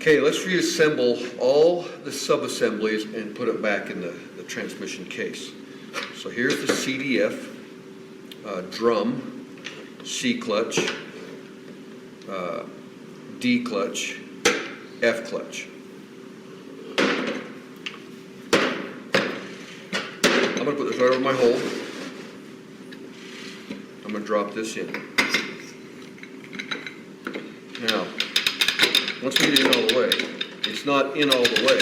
Okay, let's reassemble all the sub-assemblies and put it back in the transmission case. So here's the CDF, drum, C clutch, D clutch, F clutch. I'm going to put this right over my hole. I'm going to drop this in. Now, once we get it in all the way, it's not in all the way.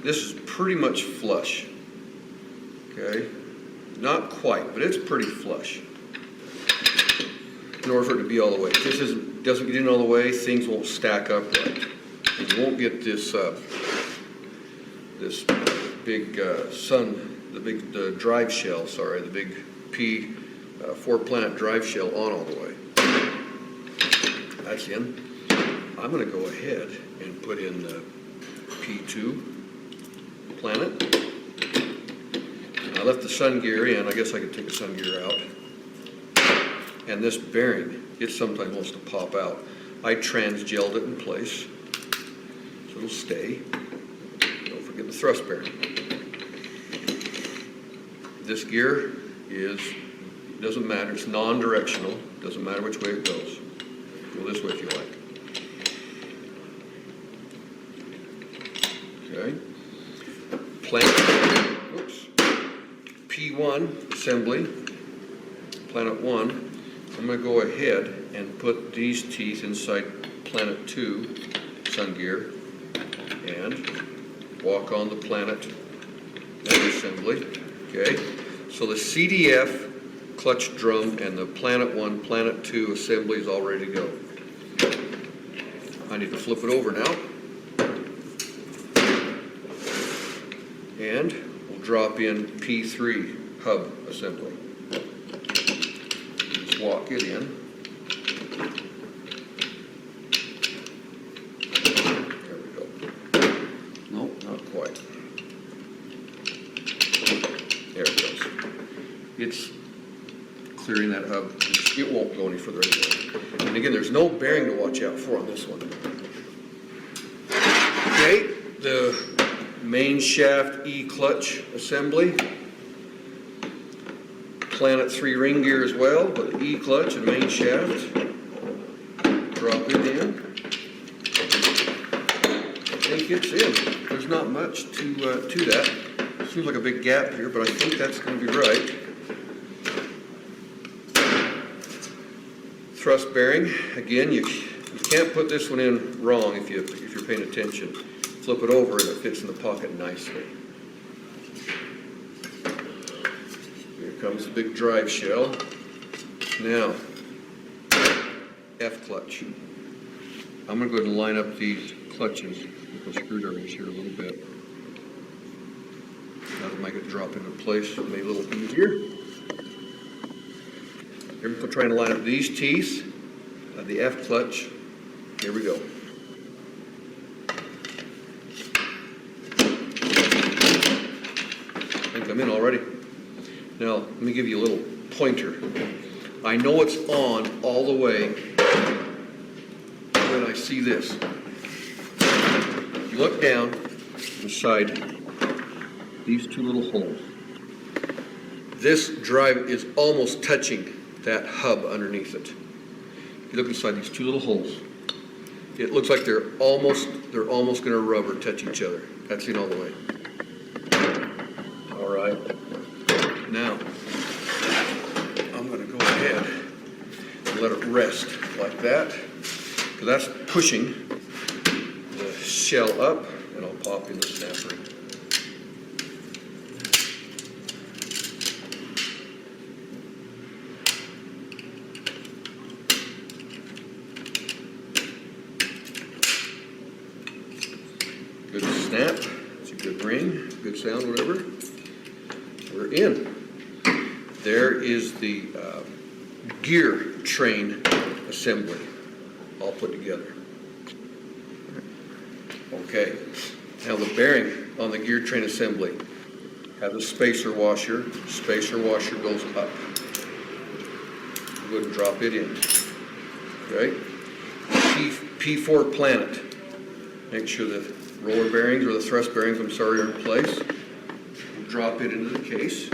This is pretty much flush. Okay? Not quite, but it's pretty flush. In order for it to be all the way. If this doesn't get in all the way, things won't stack up right. And you won't get this this big the drive shell, sorry, the big P 4-planet drive shell on all the way. That's in. I'm going to go ahead and put in the P2 planet. I left the sun gear in. I guess I could take the sun gear out. And this bearing, it sometimes wants to pop out. I trans-gelled it in place, so it'll stay. Don't forget the thrust bearing. This gear doesn't matter, it's non-directional, doesn't matter which way it goes. Go this way if you like. Okay. Planet, P1 assembly, planet 1. I'm going to go ahead and put these teeth inside planet 2 sun gear and walk on the planet assembly. Okay, so the CDF clutch drum and the planet 1, planet 2 assembly is all ready to go. I need to flip it over now. And we'll drop in P3 hub assembly. Just walk it in. There we go. No, not quite. There it goes. It's clearing that hub. It won't go any further anymore. And again, there's no bearing to watch out for on this one. Okay, the main shaft E clutch assembly. Planet 3 ring gear as well, but the E clutch and main shaft. Drop it in. I think it's in. There's not much to that. Seems like a big gap here, but I think that's going to be right. Thrust bearing. Again, you can't put this one in wrong if you're paying attention. Flip it over and it fits in the pocket nicely. Here comes the big drive shell. Now, F clutch. I'm going to go ahead and line up these clutches with the screwdrivers here a little bit. That'll make it drop into place, maybe a little easier. Here we're trying to line up these teeth of the F clutch. Here we go. I think I'm in already. Now, let me give you a little pointer. I know it's on all the way when I see this. You look down inside these two little holes. This drive is almost touching that hub underneath it. You look inside these two little holes. It looks like they're almost going to rub or touch each other. That's in all the way. All right. Now, I'm going to go ahead and let it rest like that, because that's pushing the shell up, and I'll pop in the snap ring. Good snap, it's a good ring, good sound, whatever. We're in. There is the gear train assembly all put together. Okay, now the bearing on the gear train assembly has a spacer washer. Spacer washer goes up. Go ahead and drop it in. okay? P4 planet. Make sure the roller bearings or the thrust bearings, I'm sorry, are in place. We'll drop it into the case.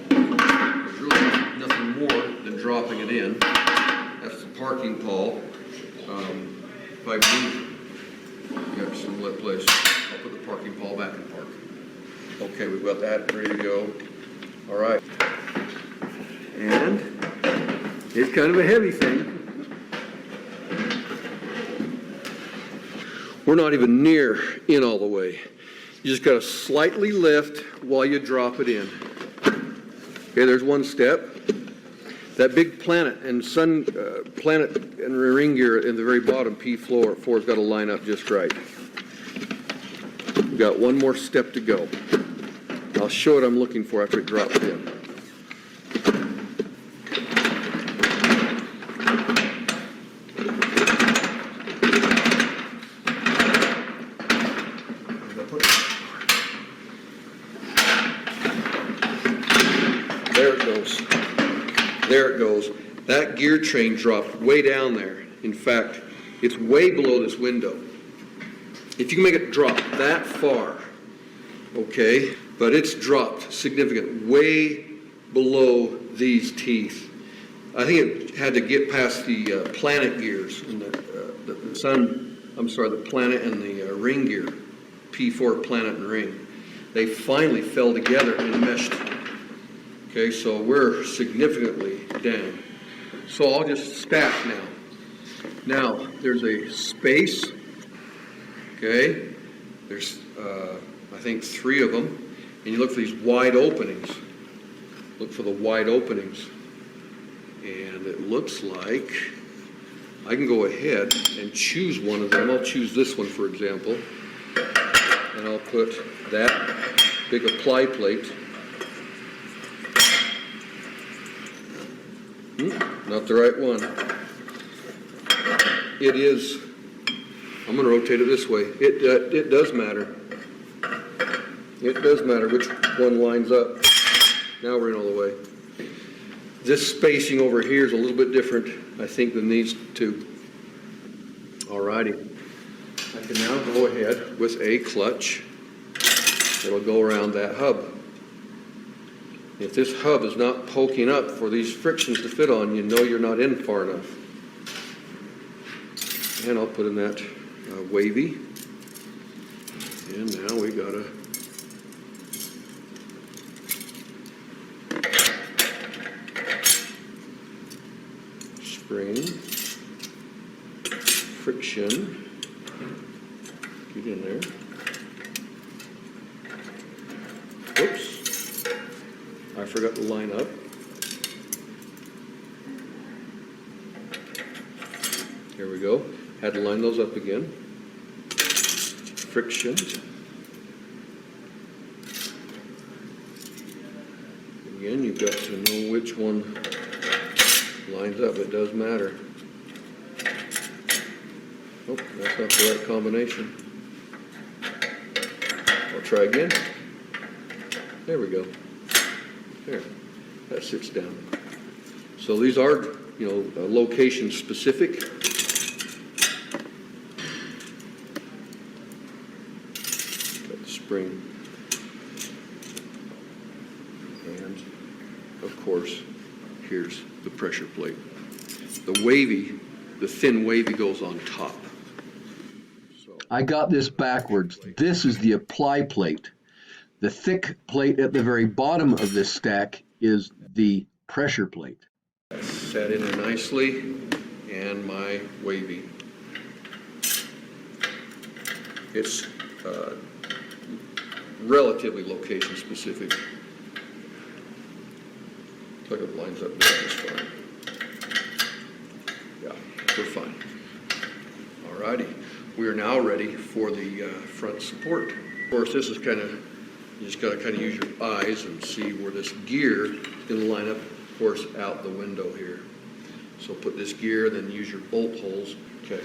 There's really nothing more than dropping it in. That's the parking pole. If I move, you got some lit place. I'll put the parking pole back in park. Okay, we've got that ready to go. All right. And it's kind of a heavy thing. We're not even near in all the way. You just got to slightly lift while you drop it in. Okay, there's one step. That big planet and planet and ring gear in the very bottom, P4, has got to line up just right. We've got one more step to go. I'll show what I'm looking for after it drops in. There it goes. There it goes. That gear train dropped way down there. In fact, it's way below this window. If you can make it drop that far, okay, but it's dropped significant, way below these teeth. I think it had to get past the planet gears and the planet and the ring gear, P4 planet and ring. They finally fell together and meshed. Okay, so we're significantly down. So I'll just stack now. Now, there's a space, okay? There's, I think, 3 of them. And you look for these wide openings. Look for the wide openings. And it looks like I can go ahead and choose one of them. I'll choose this one, for example. And I'll put that big apply plate. Not the right one. It is. I'm going to rotate it this way. It does matter. It does matter which one lines up. Now we're in all the way. This spacing over here is a little bit different, I think, than these two. Alrighty. I can now go ahead with a clutch. It'll go around that hub. If this hub is not poking up for these frictions to fit on, you know you're not in far enough. And I'll put in that wavy. And now we got a spring, friction, get in there. Whoops. I forgot to line up. Here we go. Had to line those up again. Friction. Again, you've got to know which one lines up. It does matter. Oh, that's not the right combination. I'll try again. There we go. There, that sits down. So these are, location specific. Got the spring. And, of course, here's the pressure plate. The thin wavy goes on top. So I got this backwards. This is the apply plate. The thick plate at the very bottom of this stack is the pressure plate. Set in there nicely, and my wavy. It's relatively location specific. Looks like it lines up just fine. Yeah, we're fine. Alrighty, we are now ready for the front support. Of course, this is you just got to kind of use your eyes and see where this gear is going to line up, of course, out the window here. So put this gear, then use your bolt holes. Okay.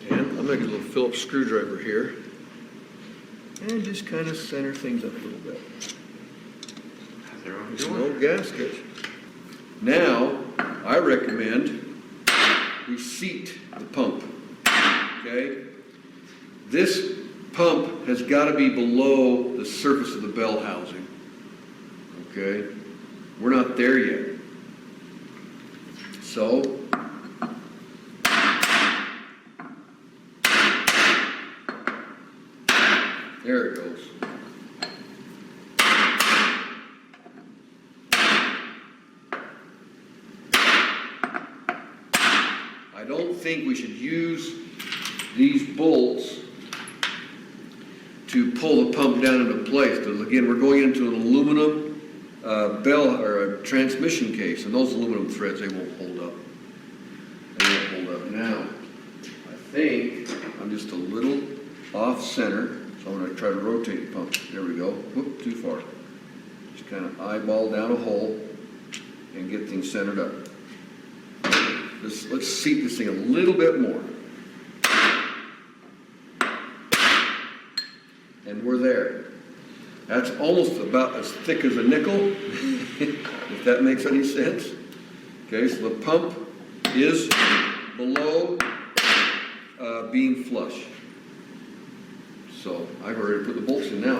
And I'm I'm gonna get a little Phillips screwdriver here and just kind of center things up a little bit. There's no gasket. Now, I recommend we seat the pump, okay? This pump has got to be below the surface of the bell housing, okay? We're not there yet. So, there it goes. I don't think we should use these bolts to pull the pump down into place, because again, we're going into an aluminum bell or a transmission case, and those aluminum threads, they won't hold up. They won't hold up. Now, I think I'm just a little off center, so I'm going to try to rotate the pump. There we go. Whoop, too far. Just kind of eyeball down a hole and get things centered up. Let's seat this thing a little bit more. And we're there. That's almost about as thick as a nickel, if that makes any sense. Okay, so the pump is below being flush. So I've already put the bolts in now.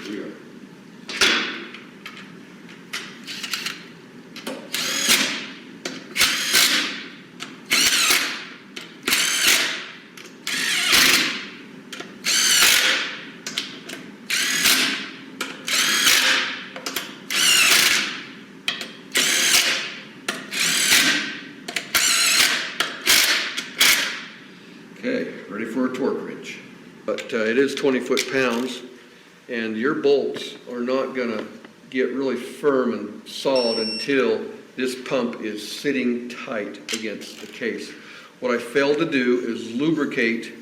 Here we go. Okay, ready for a torque wrench. But it is 20 foot-pounds, and your bolts are not going to get really firm and solid until this pump is sitting tight against the case. What I failed to do is lubricate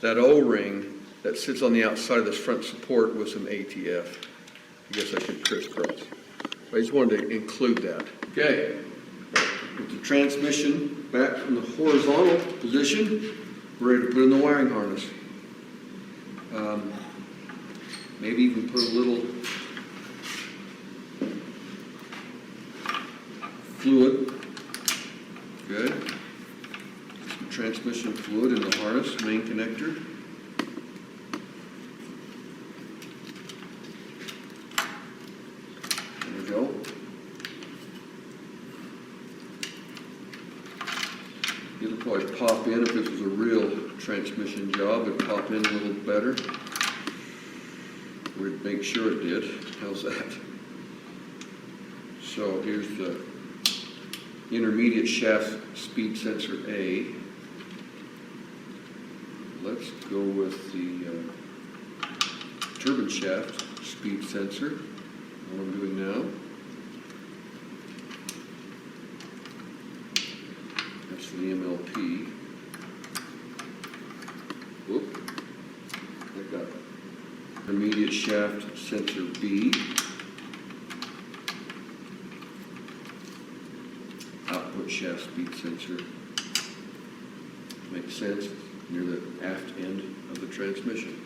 that O-ring that sits on the outside of this front support with some ATF. I guess I should crisscross. I just wanted to include that. Okay, with the transmission back from the horizontal position, we're ready to put in the wiring harness. Maybe even put a little fluid. Good. Some transmission fluid in the harness, main connector. There we go. It'll probably pop in if this was a real transmission job. It'd pop in a little better. We'd make sure it did. How's that? So here's the intermediate shaft speed sensor A. Let's go with the turbine shaft speed sensor. What I'm doing now. That's the MLP. Whoop. I got intermediate shaft sensor B. Output shaft speed sensor. Makes sense, near the aft end of the transmission.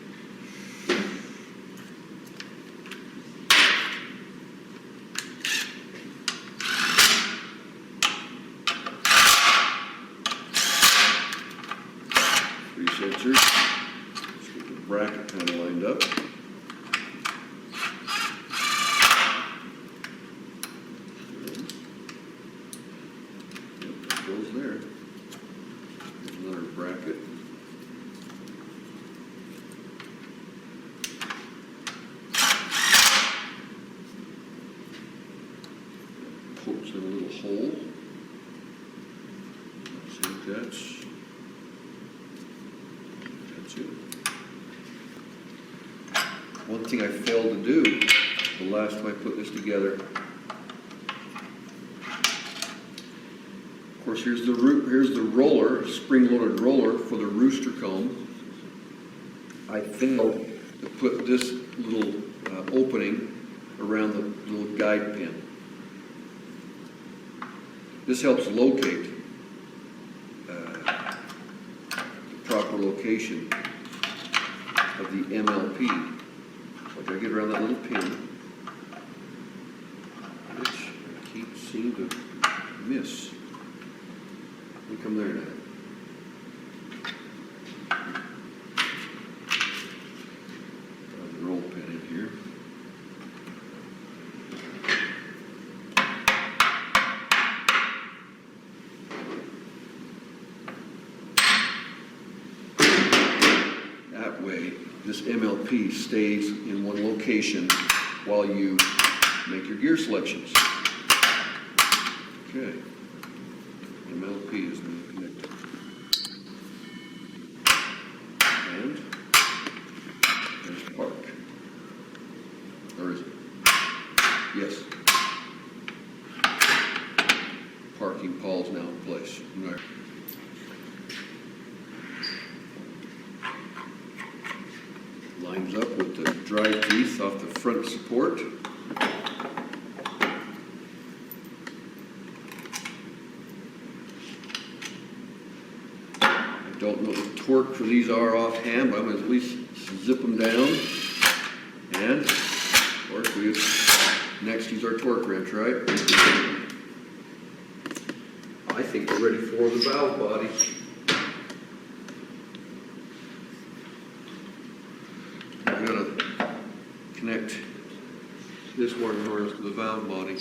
Three sensors. Let's get the bracket kind of lined up. Goes there. There's another bracket. Pokes in a little hole. Let's see if that's it. One thing I failed to do the last time I put this together. Of course, here's the roller, spring-loaded roller for the Rooster comb. I failed to put this little opening around the little guide pin. This helps locate proper location of the MLP. So I gotta get around that little pin, which I keep seeming to miss. We come there now. Got the roll pin in here. That way, this MLP stays in one location while you make your gear selections. Okay. MLP is now connected. And there's park. Or is it? Yes. Parking Paul's now in place. Right. Lines up with the drive teeth off the front support. I don't know the torque for these are offhand, but I'm going to at least zip them down. And, of course, we next use our torque wrench, right? I think we're ready for the valve body. I'm going to connect this wiring harness to the valve body.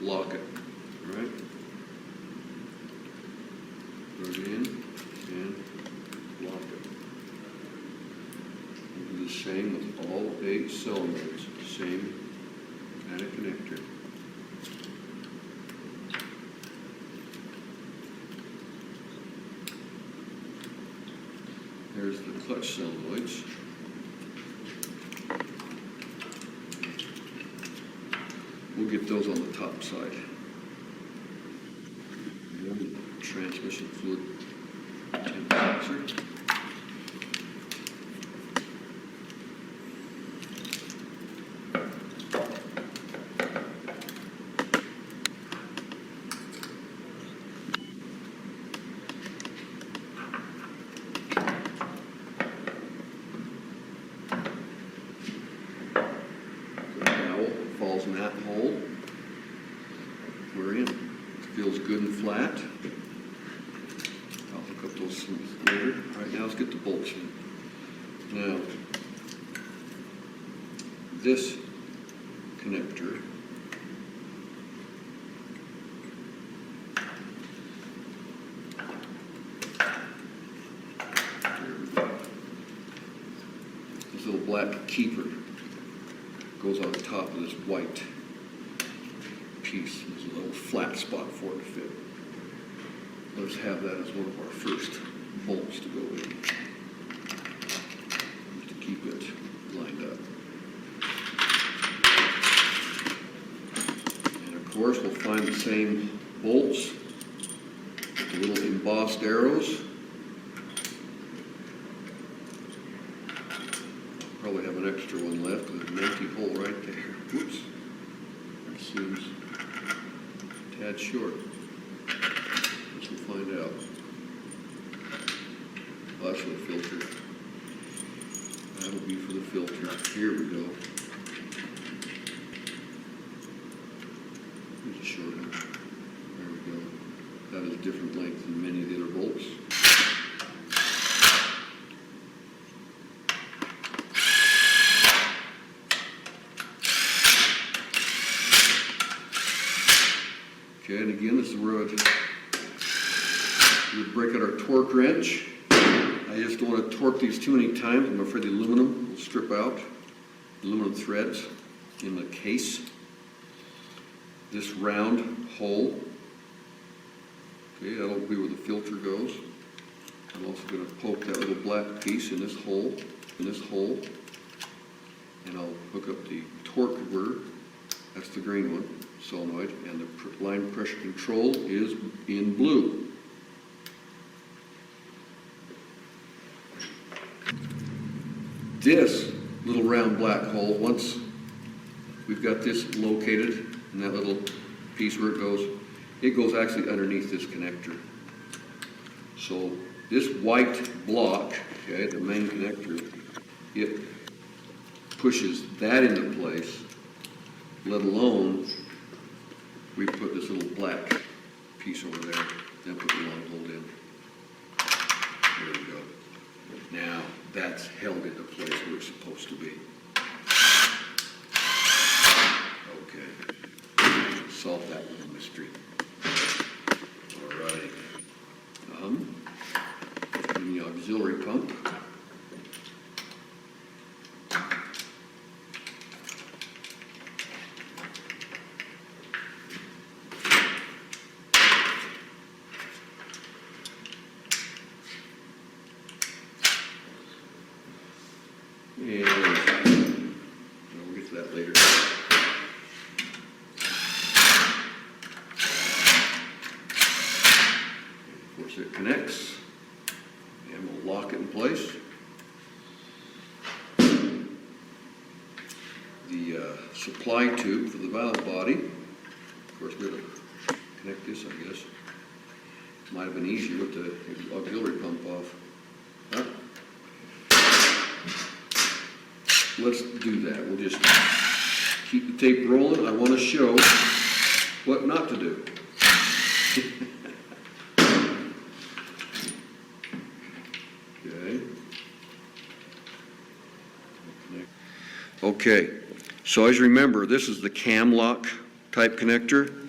Lock it, all right? Plug it in and lock it. We'll do the same with all 8 cylinders, same kind of connector. There's the clutch solenoids. We'll get those on the top side. Transmission fluid temp mixer. Falls in that hole. We're in. It feels good and flat. I'll hook up those later. All right, now let's get the bolts in. Now, this connector this little black keeper goes on top of this white piece. There's a little flat spot for it to fit. Let's have that as one of our first bolts to go in, just to keep it lined up. And of course, we'll find the same bolts with the little embossed arrows. Probably have an extra one left. There's an empty hole right there. Whoops. That seems a tad short. Let's find out. Oh, that's for the filter. That'll be for the filter. Here we go. There's a short one. There we go. That is different length than many of the other bolts. Okay, and again, this is where we break out our torque wrench. I just don't want to torque these too many times. I'm afraid the aluminum will strip out, the aluminum threads in the case. This round hole, okay, that'll be where the filter goes. I'm also going to poke that little black piece in this hole, and I'll hook up the torque converter. That's the green one. solenoid, and the line pressure control is in blue. This little round black hole, once we've got this located in that little piece where it goes actually underneath this connector. So this white block, okay, the main connector, it pushes that into place, let alone we put this little black piece over there, then put the long hole in. There we go. Now that's held into place where it's supposed to be. Okay. Solve that little mystery. All right. In the auxiliary pump. And we'll get to that later. Of course, it connects, and we'll lock it in place. The supply tube for the valve body. Of course, we're going to connect this, I guess. Might have been easier with the auxiliary pump off. Huh? Let's do that. We'll just keep the tape rolling. I want to show what not to do. Okay, so as you remember, this is the cam lock type connector.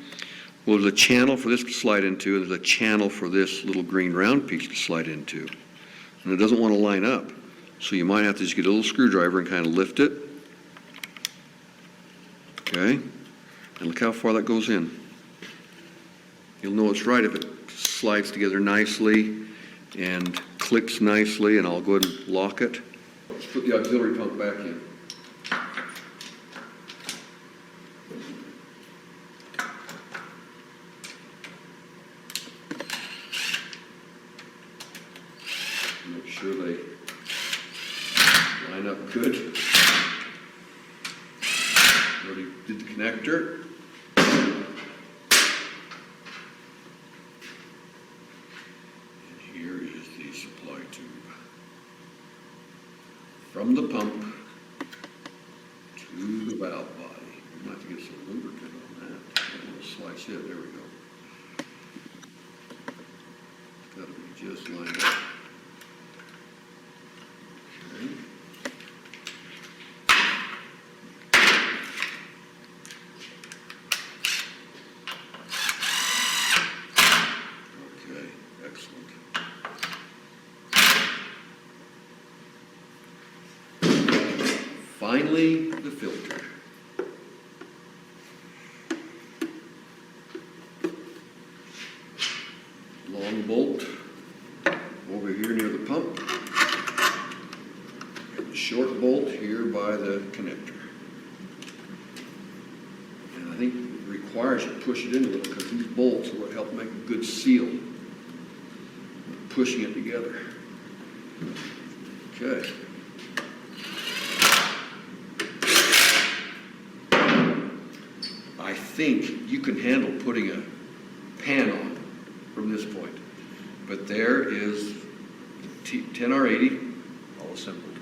Well, there's a channel for this to slide into, there's a channel for this little green round piece to slide into. And it doesn't want to line up. So you might have to just get a little screwdriver and kind of lift it. Okay, and look how far that goes in. You'll know it's right if it slides together nicely and clicks nicely, and I'll go ahead and lock it. Let's put the auxiliary pump back in. Make sure they line up good. Already did the connector. And here is the supply tube. From the pump to the valve body. We might have to get some lubricant on that. We'll slice it. There we go. Got to be just lined up. Finally, the filter. Long bolt over here near the pump. And the short bolt here by the connector. And I think it requires you to push it in a little because these bolts are what help make a good seal. Pushing it together. Okay. I think you can handle putting a pan on from this point. But there is 10R80 all assembled.